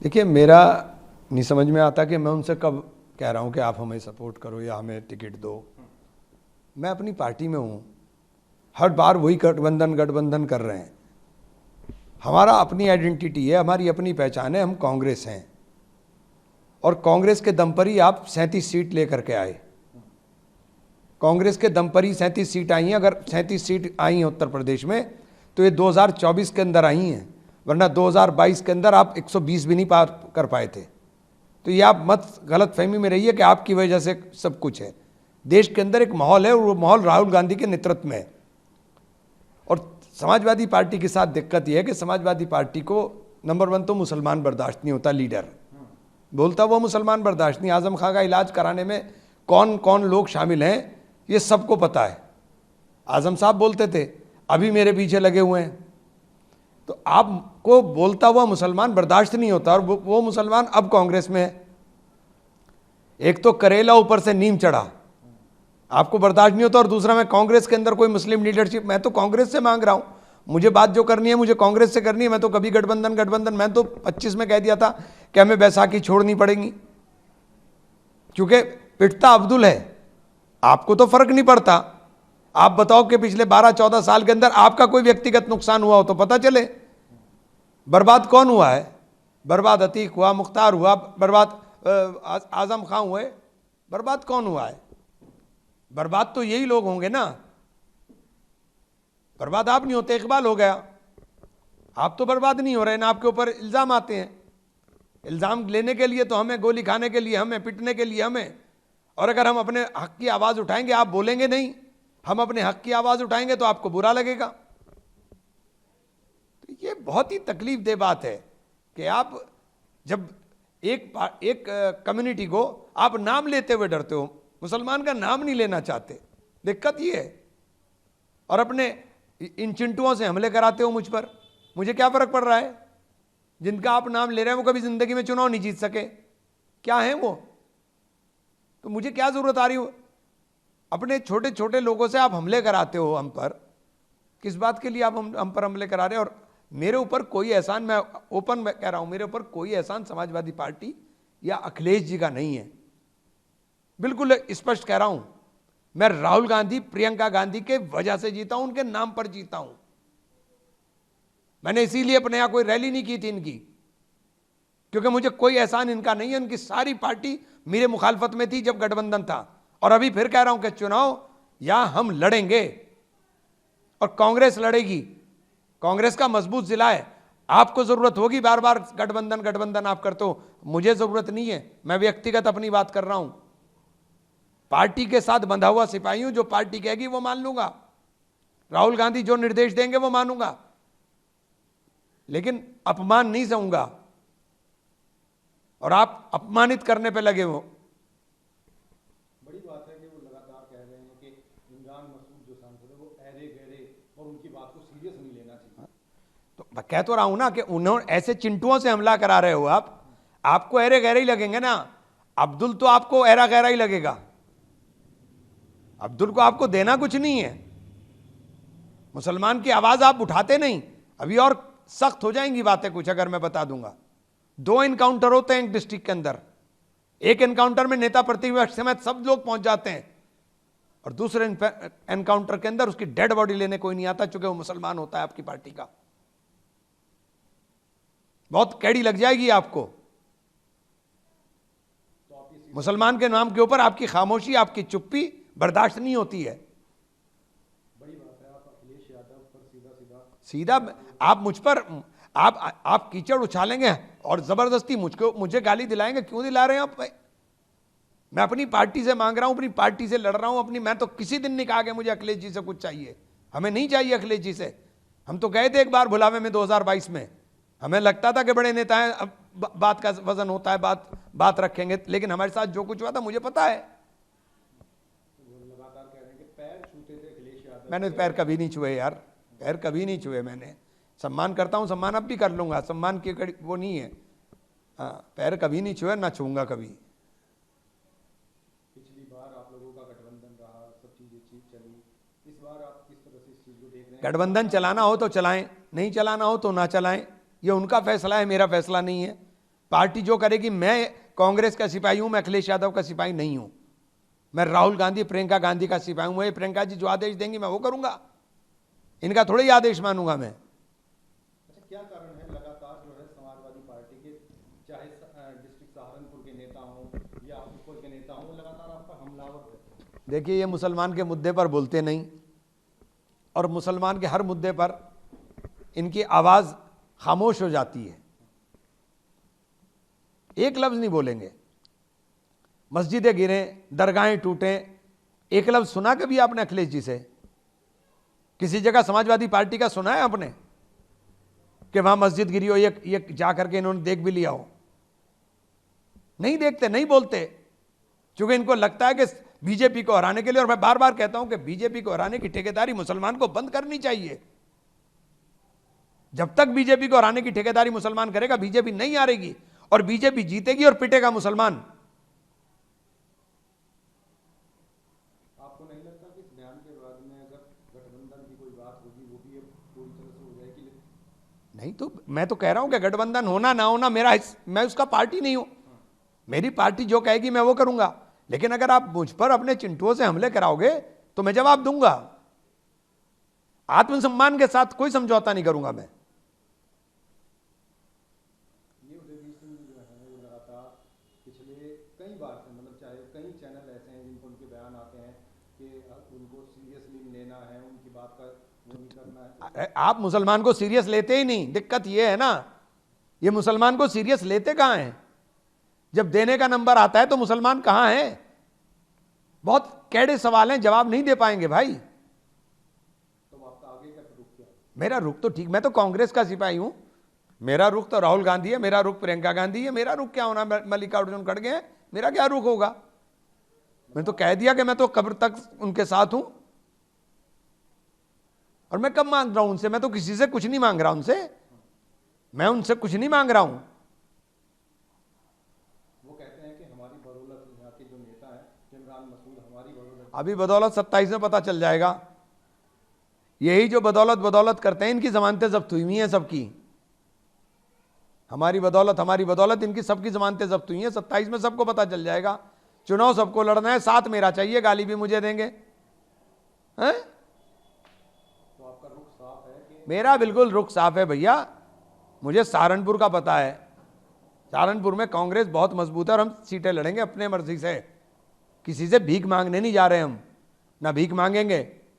देखिए, मेरा नहीं समझ में आता कि मैं उनसे कब कह रहा हूं कि आप हमें सपोर्ट करो या हमें टिकट दो। मैं अपनी पार्टी में हूं, हर बार वही गठबंधन कर रहे हैं। हमारा अपनी आइडेंटिटी है, हमारी अपनी पहचान है, हम कांग्रेस हैं और कांग्रेस के दम पर ही आप 37 सीट लेकर के आए। कांग्रेस के दम पर ही 37 सीट आई हैं। अगर 37 सीट आई हैं उत्तर प्रदेश में तो ये 2024 के अंदर आई हैं, वरना 2022 के अंदर आप 120 भी नहीं पार कर पाए थे। तो ये आप मत गलत फहमी में रहिए कि आपकी वजह से सब कुछ है। देश के अंदर एक माहौल है और वो माहौल राहुल गांधी के नेतृत्व में है। और समाजवादी पार्टी के साथ दिक्कत यह है कि समाजवादी पार्टी को नंबर 1 तो मुसलमान बर्दाश्त नहीं होता। लीडर बोलता वो मुसलमान बर्दाश्त नहीं। आजम खां का इलाज कराने में कौन कौन लोग शामिल हैं ये सबको पता है। आजम साहब बोलते थे, अभी मेरे पीछे लगे हुए हैं। तो आपको बोलता हुआ मुसलमान बर्दाश्त नहीं होता और वो मुसलमान अब कांग्रेस में है। एक तो करेला ऊपर से नीम चढ़ा, आपको बर्दाश्त नहीं होता, और दूसरा मैं कांग्रेस के अंदर कोई मुस्लिम लीडरशिप, मैं तो कांग्रेस से मांग रहा हूं। मुझे बात जो करनी है मुझे कांग्रेस से करनी है। मैं तो कभी गठबंधन मैं तो 25 में कह दिया था कि हमें बैसाखी छोड़नी पड़ेगी, क्योंकि पिटता अब्दुल है। आपको तो फर्क नहीं पड़ता। आप बताओ कि पिछले 12-14 साल के अंदर आपका कोई व्यक्तिगत नुकसान हुआ हो तो पता चले। बर्बाद कौन हुआ है? बर्बाद अतीक हुआ, मुख्तार हुआ, बर्बाद आजम खां हुए। बर्बाद कौन हुआ है? बर्बाद तो यही लोग होंगे ना। बर्बाद आप नहीं होते, इकबाल हो गया। आप तो बर्बाद नहीं हो रहे ना, आपके ऊपर इल्जाम आते हैं। इल्जाम लेने के लिए तो हमें, गोली खाने के लिए हमें, पिटने के लिए हमें। और अगर हम अपने हक की आवाज उठाएंगे, आप बोलेंगे नहीं, हम अपने हक की आवाज उठाएंगे तो आपको बुरा लगेगा। तो ये बहुत ही तकलीफ दे बात है कि आप जब एक कम्युनिटी को आप नाम लेते हुए डरते हो, मुसलमान का नाम नहीं लेना चाहते। दिक्कत ये है। और अपने इन चिंटुओं से हमले कराते हो मुझ पर। मुझे क्या फर्क पड़ रहा है? जिनका आप नाम ले रहे हैं वो कभी जिंदगी में चुनाव नहीं जीत सके। क्या है वो? तो मुझे क्या जरूरत आ रही हो? अपने छोटे छोटे लोगों से आप हमले कराते हो हम पर। किस बात के लिए आप हम पर हमले करा रहे हैं? और मेरे ऊपर कोई एहसान, मैं ओपन में कह रहा हूं, मेरे ऊपर कोई एहसान समाजवादी पार्टी या अखिलेश जी का नहीं है। बिल्कुल स्पष्ट कह रहा हूं। मैं राहुल गांधी, प्रियंका गांधी के वजह से जीता हूं, उनके नाम पर जीता हूं। मैंने इसीलिए अपने यहां कोई रैली नहीं की थी इनकी, क्योंकि मुझे कोई एहसान इनका नहीं है। उनकी सारी पार्टी मेरे मुखालफत में थी जब गठबंधन था। और अभी फिर कह रहा हूं कि चुनाव या हम लड़ेंगे और कांग्रेस लड़ेगी। कांग्रेस का मजबूत जिला है। आपको जरूरत होगी बार बार गठबंधन आप करते हो, मुझे जरूरत नहीं है। मैं व्यक्तिगत अपनी बात कर रहा हूं। पार्टी के साथ बंधा हुआ सिपाही हूं। जो पार्टी कहेगी वो मान लूंगा। राहुल गांधी जो निर्देश देंगे वो मानूंगा, लेकिन अपमान नहीं सहूंगा। और आप अपमानित करने पे लगे हो। बड़ी बात है कि वो लगातार कह रहे हैं कि इमरान मसूद जो सांसद है वो ऐरे गहरे और उनकी बात को सीरियस नहीं लेना चाहिए। तो मैं कह तो रहा हूं ना कि उन्होंने ऐसे चिंटुओं से हमला करा रहे हो आप। आपको ऐरे गहरे ही लगेंगे ना। अब्दुल तो आपको ऐरा गहरा ही लगेगा। अब्दुल को आपको देना कुछ नहीं है। मुसलमान की आवाज आप उठाते नहीं। अभी और सख्त हो जाएंगी बातें कुछ अगर मैं बता दूंगा। 2 एनकाउंटर होते हैं एक डिस्ट्रिक्ट के अंदर। एक एनकाउंटर में नेता प्रतिपक्ष समेत सब लोग पहुंच जाते हैं, और दूसरे एनकाउंटर के अंदर उसकी डेड बॉडी लेने कोई नहीं आता, चूंकि वो मुसलमान होता है आपकी पार्टी का। बहुत कैड़ी लग जाएगी आपको। मुसलमान के नाम के ऊपर आपकी खामोशी, आपकी चुप्पी बर्दाश्त नहीं होती है। बड़ी बात है, आप अखिलेश यादव पर सीधा आप मुझ पर आप कीचड़ उछालेंगे और जबरदस्ती मुझे गाली दिलाएंगे। क्यों दिला रहे हैं आप? मैं अपनी पार्टी से मांग रहा हूं, अपनी पार्टी से लड़ रहा हूं अपनी। मैं तो किसी दिन नहीं कहा कि मुझे अखिलेश जी से कुछ चाहिए। हमें नहीं चाहिए अखिलेश जी से। हम तो गए थे एक बार बुलावे में 2022 में। हमें लगता था कि बड़े नेता हैं, अब बात का वजन होता है, बात रखेंगे। लेकिन हमारे साथ जो कुछ हुआ था मुझे पता है। लगातार कह रहे हैं कि पैर छूते थे अखिलेश यादव। मैंने पैर कभी नहीं छुए यार, पैर कभी नहीं छुए। मैंने सम्मान करता हूं, सम्मान अब भी कर लूंगा। सम्मान की वो नहीं है। हाँ, पैर कभी नहीं छुए, ना छूंगा कभी। पिछली बार आप लोगों का गठबंधन रहा, सब चीजें ठीक चली। इस बार आप किस तरह से इस चीज को देख रहे हैं? गठबंधन चलाना हो तो चलाएं, नहीं चलाना हो तो ना चलाएं। ये उनका फैसला है, मेरा फैसला नहीं है। पार्टी जो करेगी, मैं कांग्रेस का सिपाही हूं, मैं अखिलेश यादव का सिपाही नहीं हूं। मैं राहुल गांधी, प्रियंका गांधी का सिपाही हूं। प्रियंका जी जो आदेश देंगी मैं वो करूंगा, इनका थोड़ा ही आदेश मानूंगा मैं। अच्छा, क्या कारण है लगातार जो है समाजवादी पार्टी के, चाहे डिस्ट्रिक्ट सहारनपुर के नेता हों या ऊपर के नेता हों, वो लगातार आप पर हमलावर रहते हैं? देखिए, ये मुसलमान के मुद्दे पर बोलते नहीं, और मुसलमान के हर मुद्दे पर इनकी आवाज खामोश हो जाती है, एक लफ्ज नहीं बोलेंगे। मस्जिदें गिरें, दरगाहें टूटें, एक लफ्ज सुना कभी आपने अखिलेश जी से? किसी जगह समाजवादी पार्टी का सुना है आपने कि वहां मस्जिद गिरी हो, ये जा करके इन्होंने देख भी लिया हो? नहीं देखते, नहीं बोलते, क्योंकि इनको लगता है कि बीजेपी को हराने के लिए, और मैं बार बार कहता हूं कि बीजेपी को हराने की ठेकेदारी मुसलमान को बंद करनी चाहिए। जब तक बीजेपी को हराने की ठेकेदारी मुसलमान करेगा, बीजेपी नहीं हारेगी, और बीजेपी जीतेगी और पिटेगा मुसलमान। आपको नहीं लगता कि इस बयान के बाद में अगर गठबंधन की कोई बात होगी, वो भी अब पूरी तरह से हो जाएगी? नहीं, तो मैं तो कह रहा हूं कि गठबंधन होना ना होना मैं उसका पार्टी नहीं हूं। मेरी पार्टी जो कहेगी मैं वो करूंगा, लेकिन अगर आप मुझ पर अपने चिंटुओं से हमले कराओगे तो मैं जवाब दूंगा। आत्मसम्मान के साथ कोई समझौता नहीं करूंगा मैं। ये उदयवीर सिंह जो है वो लगातार पिछले कई बार से, मतलब चाहे कई चैनल ऐसे हैं जिन पर उनके बयान आते हैं कि उनको सीरियसली लेना है, उनकी बात का वो नहीं करना है। आप मुसलमान को सीरियस लेते ही नहीं, दिक्कत ये है ना। ये मुसलमान को सीरियस लेते कहां हैं? जब देने का नंबर आता है तो मुसलमान कहां है? बहुत कैडे सवाल हैं, जवाब नहीं दे पाएंगे भाई। तो आपका आगे का रुख क्या है? मेरा रुख तो ठीक, मैं तो कांग्रेस का सिपाही हूं। मेरा रुख तो राहुल गांधी है, मेरा रुख प्रियंका गांधी है। मेरा रुख क्या होना, मल्लिकार्जुन खड़गे हैं, मेरा क्या रुख होगा? मैं तो कह दिया कि मैं तो कब्र तक उनके साथ हूं। और मैं कब मांग रहा हूं उनसे? मैं तो किसी से कुछ नहीं मांग रहा उनसे, मैं उनसे कुछ नहीं मांग रहा हूं। वो कहते हैं कि हमारी बदौलत, यहाँ के जो नेता हैं इमरान मसूद, हमारी बदौलत। अभी बदौलत 27 में पता चल जाएगा। यही जो बदौलत बदौलत करते हैं, इनकी जमानतें जब्त हुई हैं सबकी। हमारी बदौलत, इनकी सबकी जमानतें जब्त हुई हैं। 27 में सबको पता चल जाएगा। चुनाव सबको लड़ना है, साथ मेरा चाहिए, गाली भी मुझे देंगे हैं? तो आपका रुख साफ है कि? मेरा बिल्कुल रुख साफ है भैया। मुझे सहारनपुर का पता है। सहारनपुर में कांग्रेस बहुत मजबूत है और हम सीटें लड़ेंगे अपने मर्जी से। किसी से भीख मांगने नहीं जा रहे हम, ना भीख मांगेंगे।